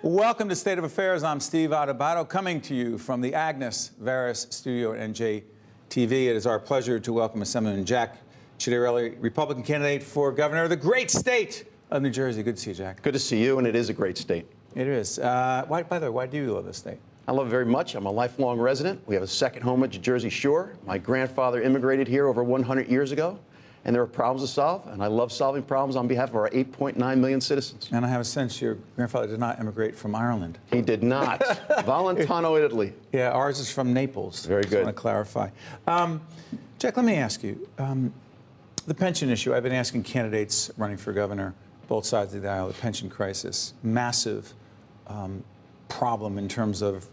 Welcome to State of Affairs. I'm Steve Adubato, coming to you from the Agnes Varus studio at NJTV. It is our pleasure to welcome Assemblyman Jack Ciattarelli, Republican candidate for governor of the great state of New Jersey. Good to see you, Jack. Good to see you, and it is a great state. It is. By the way, why do you love this state? I love it very much. I'm a lifelong resident. We have a second home at the Jersey Shore. My grandfather immigrated here over 100 years ago, and there are problems to solve, and I love solving problems on behalf of our 8.9 million citizens. And I have a sense your grandfather did not immigrate from Ireland. He did not. Valentano, Italy. Yeah, ours is from Naples. Very good. I want to clarify. Jack, let me ask you, the pension issue. I've been asking candidates running for governor, both sides of the aisle, the pension crisis, massive problem in terms of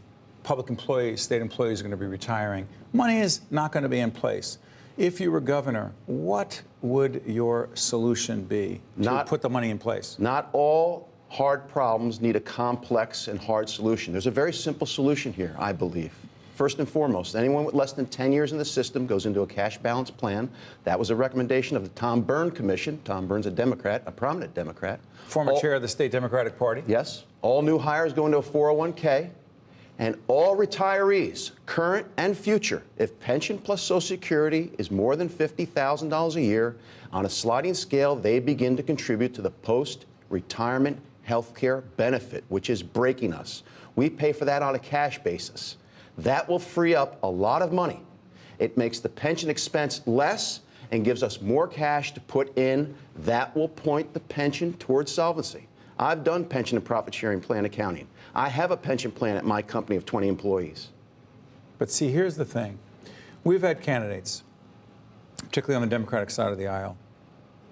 public employees, state employees are going to be retiring. Money is not going to be in place. If you were governor, what would your solution be to put the money in place? Not all hard problems need a complex and hard solution. There's a very simple solution here, I believe. First and foremost, anyone with less than 10 years in the system goes into a cash balance plan. That was a recommendation of the Tom Byrne Commission. Tom Byrne's a Democrat, a prominent Democrat. Former chair of the State Democratic Party. Yes. All new hires go into a 401k. And all retirees, current and future, if pension plus Social Security is more than $50,000 a year, on a sliding scale, they begin to contribute to the post-retirement health care benefit, which is breaking us. We pay for that on a cash basis. That will free up a lot of money. It makes the pension expense less and gives us more cash to put in. That will point the pension towards solvency. I've done pension and profit sharing plan accounting. I have a pension plan at my company of 20 employees. But see, here's the thing. We've had candidates, particularly on the Democratic side of the aisle,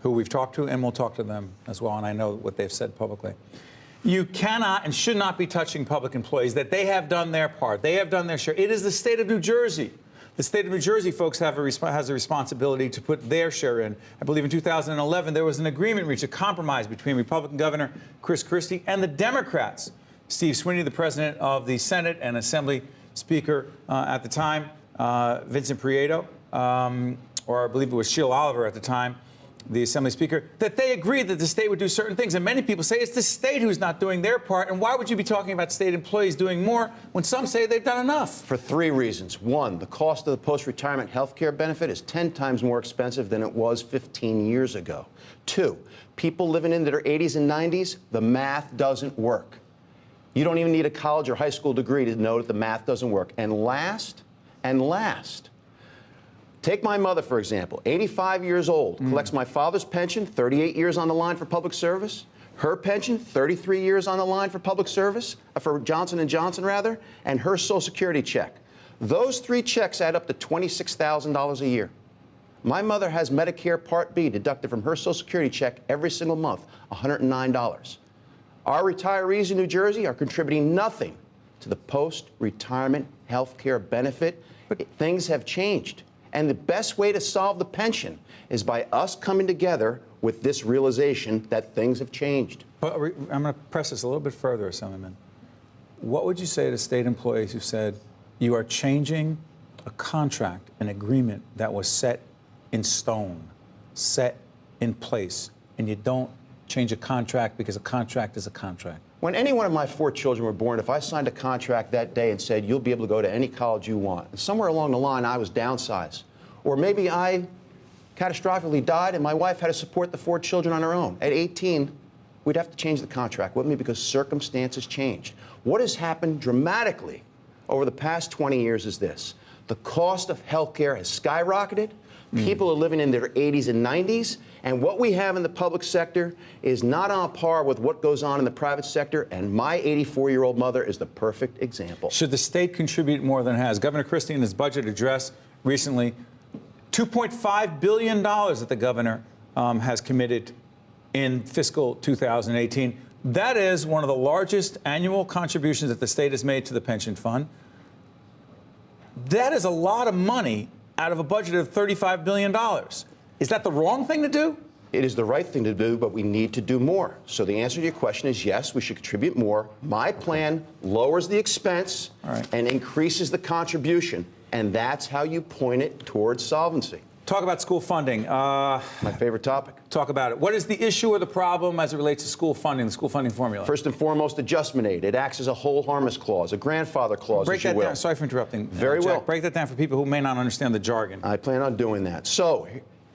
who we've talked to, and we'll talk to them as well, and I know what they've said publicly. You cannot and should not be touching public employees, that they have done their part. They have done their share. It is the state of New Jersey. The state of New Jersey, folks, has a responsibility to put their share in. I believe in 2011, there was an agreement reached, a compromise between Republican Governor Chris Christie and the Democrats. Steve Sweeney, the president of the Senate and Assembly Speaker at the time, Vincent Prieto, or I believe it was Sheila Oliver at the time, the Assembly Speaker, that they agreed that the state would do certain things. And many people say it's the state who's not doing their part. And why would you be talking about state employees doing more when some say they've done enough? For three reasons. One, the cost of the post-retirement health care benefit is 10 times more expensive than it was 15 years ago. Two, people living in their 80s and 90s, the math doesn't work. You don't even need a college or high school degree to know that the math doesn't work. And last, take my mother, for example, 85 years old, collects my father's pension, 38 years on the line for public service. Her pension, 33 years on the line for public service, for Johnson & Johnson, rather, and her Social Security check. Those three checks add up to $26,000 a year. My mother has Medicare Part B deducted from her Social Security check every single month, $109. Our retirees in New Jersey are contributing nothing to the post-retirement health care benefit. Things have changed. And the best way to solve the pension is by us coming together with this realization that things have changed. But I'm going to press this a little bit further, Assemblyman. What would you say to state employees who said you are changing a contract, an agreement that was set in stone, set in place, and you don't change a contract because a contract is a contract? When any one of my 4 children were born, if I signed a contract that day and said, you'll be able to go to any college you want, and somewhere along the line I was downsized, or maybe I catastrophically died and my wife had to support the 4 children on her own, at 18, we'd have to change the contract, wouldn't we? Because circumstances changed. What has happened dramatically over the past 20 years is this. The cost of health care has skyrocketed. People are living in their 80s and 90s, and what we have in the public sector is not on par with what goes on in the private sector, and my 84-year-old mother is the perfect example. Should the state contribute more than it has? Governor Christie, in his budget address recently, $2.5 billion that the governor has committed in fiscal 2018. That is one of the largest annual contributions that the state has made to the pension fund. That is a lot of money out of a budget of $35 billion. Is that the wrong thing to do? It is the right thing to do, but we need to do more. So the answer to your question is yes, we should contribute more. My plan lowers the expense and increases the contribution, and that's how you point it towards solvency. Talk about school funding. My favorite topic. Talk about it. What is the issue or the problem as it relates to school funding, the school funding formula? First and foremost, adjustment aid. It acts as a hold harmless clause, a grandfather clause, Break as you that will. down. Sorry for interrupting. Very Jack. well. Break that down for people who may not understand the jargon. I plan on doing that. So,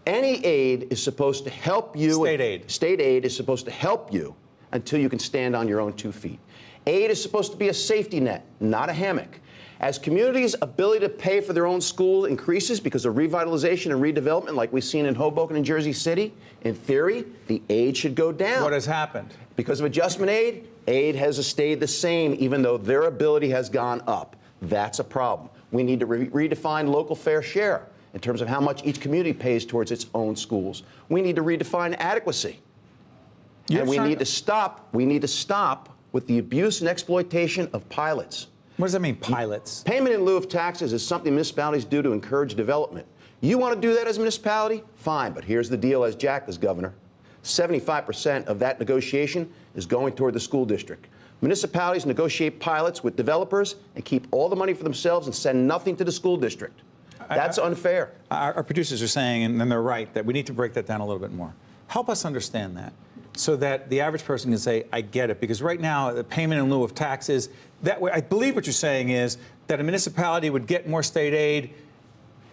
any aid is supposed to help you. State aid. State aid is supposed to help you until you can stand on your own 2 feet. Aid is supposed to be a safety net, not a hammock. As communities' ability to pay for their own school increases because of revitalization and redevelopment like we've seen in Hoboken and Jersey City, in theory, the aid should go down. What has happened? Because of adjustment aid has stayed the same even though their ability has gone up. That's a problem. We need to redefine local fair share in terms of how much each community pays towards its own schools. We need to redefine adequacy. And we need to stop with the abuse and exploitation of pilots. What does that mean, pilots? Payment in lieu of taxes is something municipalities do to encourage development. You want to do that as a municipality? Fine, but here's the deal as Jack is governor. 75% of that negotiation is going toward the school district. Municipalities negotiate pilots with developers and keep all the money for themselves and send nothing to the school district. That's unfair. Our producers are saying, and they're right, that we need to break that down a little bit more. Help us understand that so that the average person can say, I get it. Because right now, the payment in lieu of taxes, that way, I believe what you're saying is that a municipality would get more state aid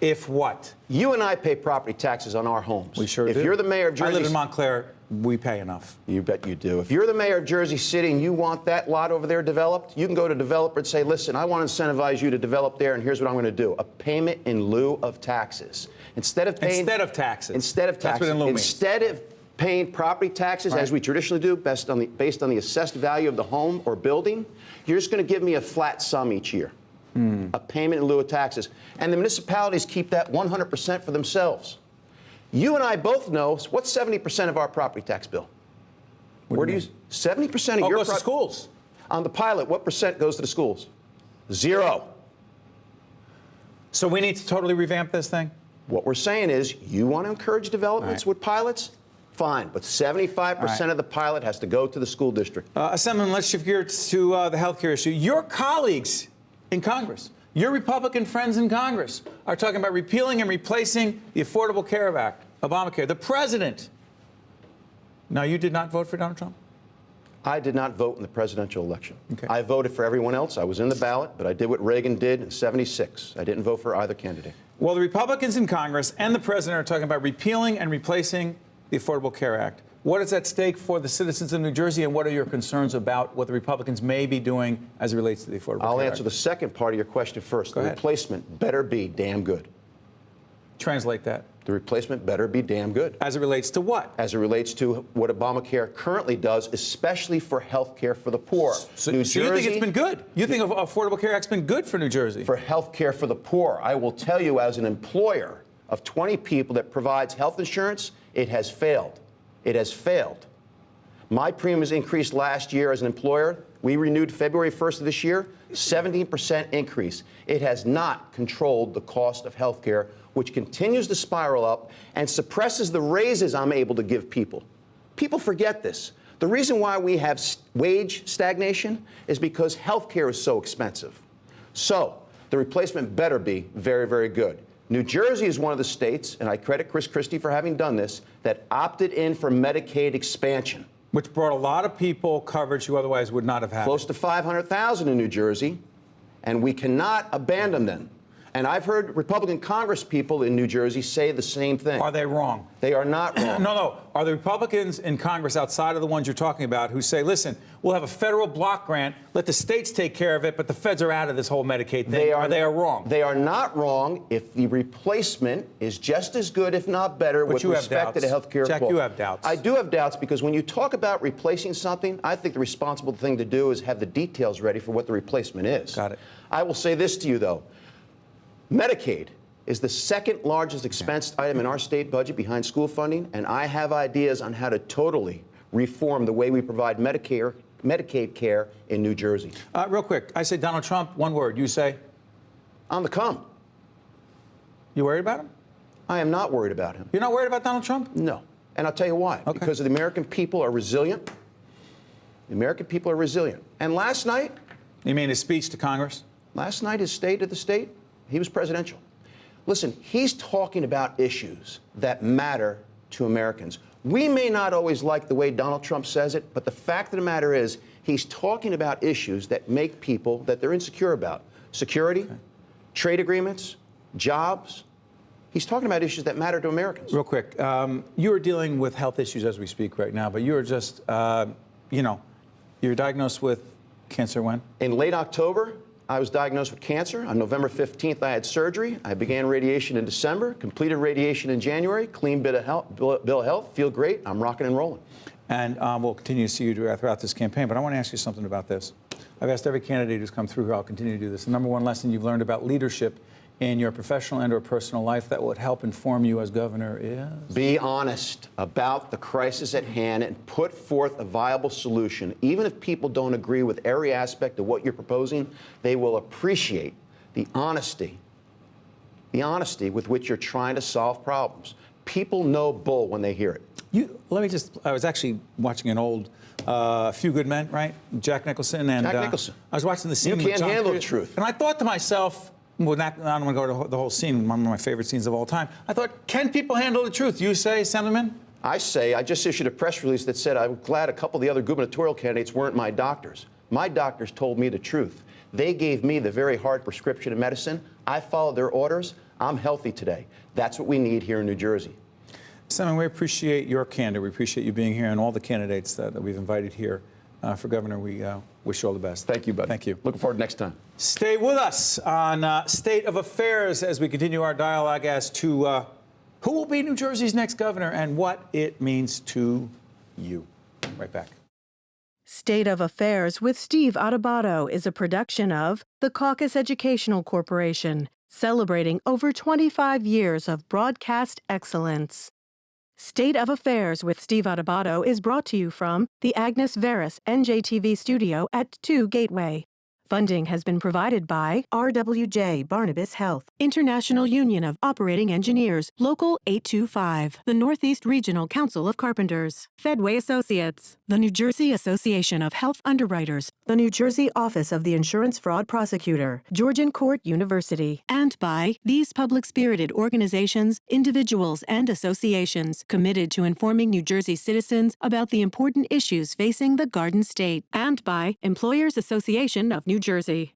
if what? You and I pay property taxes on our homes. We sure do. If you're the mayor of Jersey... I live in Montclair. We pay enough. You bet you do. If you're the mayor of Jersey City and you want that lot over there developed, you can go to a developer and say, listen, I want to incentivize you to develop there, and here's what I'm going to do. A payment in lieu of taxes. Instead of taxes. That's what in lieu means. Instead of paying property taxes, as we traditionally do, based on the assessed value of the home or building, you're just going to give me a flat sum each year. A payment in lieu of taxes. And the municipalities keep that 100% for themselves. You and I both know what's 70% of our property tax bill? Where do you 70% of your goes to schools. On the pilot, what percent goes to the schools? 0. So we need to totally revamp this thing? What we're saying is you want to encourage developments with pilots? Fine, but 75% of the pilot has to go to the school district. Assemblyman, let's shift gears to the health care issue. Your colleagues in Congress, your Republican friends in Congress, are talking about repealing and replacing the Affordable Care Act, Obamacare. The president. Now, you did not vote for Donald Trump? I did not vote in the presidential election. Okay. I voted for everyone else. I was in the ballot, but I did what Reagan did in '76. I didn't vote for either candidate. Well, the Republicans in Congress and the president are talking about repealing and replacing the Affordable Care Act. What is at stake for the citizens of New Jersey, and what are your concerns about what the Republicans may be doing as it relates to the Affordable Care Act? I'll answer the second part of your question first. Go The ahead. replacement better be damn good. Translate that. The replacement better be damn good. As it relates to what? As it relates to what Obamacare currently does, especially for health care for the poor. So you think it's been good? You think Affordable Care Act's been good for New Jersey? For health care for the poor. I will tell you, as an employer of 20 people that provides health insurance, it has failed. It has failed. My premiums increased last year as an employer. We renewed February 1st of this year, 17% increase. It has not controlled the cost of health care, which continues to spiral up and suppresses the raises I'm able to give people. People forget this. The reason why we have wage stagnation is because health care is so expensive. So the replacement better be very, very good. New Jersey is one of the states, and I credit Chris Christie for having done this, that opted in for Medicaid expansion. Which brought a lot of people coverage who otherwise would not have had. Close to 500,000 in New Jersey, and we cannot abandon them. And I've heard Republican Congress people in New Jersey say the same thing. Are they wrong? They are not wrong. No. Are the Republicans in Congress outside of the ones you're talking about who say, listen, we'll have a federal block grant, let the states take care of it, but the feds are out of this whole Medicaid thing? They are wrong? They are not wrong if the replacement is just as good, if not better, with respect to the health care Jack, you have doubts. I do have doubts because when you talk about replacing something, I think the responsible thing to do is have the details ready for what the replacement is. Got it. I will say this to you, though. Medicaid is the second largest expense item in our state budget behind school funding, and I have ideas on how to totally reform the way we provide Medicaid care in New Jersey. Real quick, I say Donald Trump, one word. You say? On the come. You worried about him? I am not worried about him. You're not worried about Donald Trump? No. And I'll tell you why. Okay. Because the American people are resilient. The American people are resilient. And last night... You mean his speech to Congress? Last night, his State of the State, he was presidential. Listen, he's talking about issues that matter to Americans. We may not always like the way Donald Trump says it, but the fact of the matter is he's talking about issues that make people, that they're insecure about. Security, trade agreements, jobs. He's talking about issues that matter to Americans. Real quick, you are dealing with health issues as we speak right now, but you are just, you were diagnosed with cancer when? In late October, I was diagnosed with cancer. On November 15th, I had surgery. I began radiation in December, completed radiation in January, clean bill of health, feel great. I'm rocking and rolling. And we'll continue to see you throughout this campaign, but I want to ask you something about this. I've asked every candidate who's come through here, I'll continue to do this. The number one lesson you've learned about leadership in your professional and or personal life that would help inform you as governor is? Be honest about the crisis at hand and put forth a viable solution. Even if people don't agree with every aspect of what you're proposing, they will appreciate the honesty with which you're trying to solve problems. People know bull when they hear it. I was actually watching an old Few Good Men, right? Jack Nicholson. And, Jack Nicholson. I was watching the scene. You can't handle the truth. And I thought to myself, well, I don't want to go to the whole scene, one of my favorite scenes of all time. I thought, can people handle the truth? You say, Assemblyman? I just issued a press release that said I'm glad a couple of the other gubernatorial candidates weren't my doctors. My doctors told me the truth. They gave me the very hard prescription of medicine. I followed their orders. I'm healthy today. That's what we need here in New Jersey. Senator, we appreciate your candor. We appreciate you being here and all the candidates that we've invited here for governor. We wish you all the best. Thank you, buddy. Thank you. Looking forward to next time. Stay with us on State of Affairs as we continue our dialogue as to who will be New Jersey's next governor and what it means to you. Right back. State of Affairs with Steve Adubato is a production of the Caucus Educational Corporation, celebrating over 25 years of broadcast excellence. State of Affairs with Steve Adubato is brought to you from the Agnes Veris NJTV studio at 2 Gateway. Funding has been provided by RWJ Barnabas Health, International Union of Operating Engineers, Local 825, the Northeast Regional Council of Carpenters, Fedway Associates, the New Jersey Association of Health Underwriters, the New Jersey Office of the Insurance Fraud Prosecutor, Georgian Court University, and by these public-spirited organizations, individuals, and associations committed to informing New Jersey citizens about the important issues facing the Garden State, and by Employers Association of New Jersey.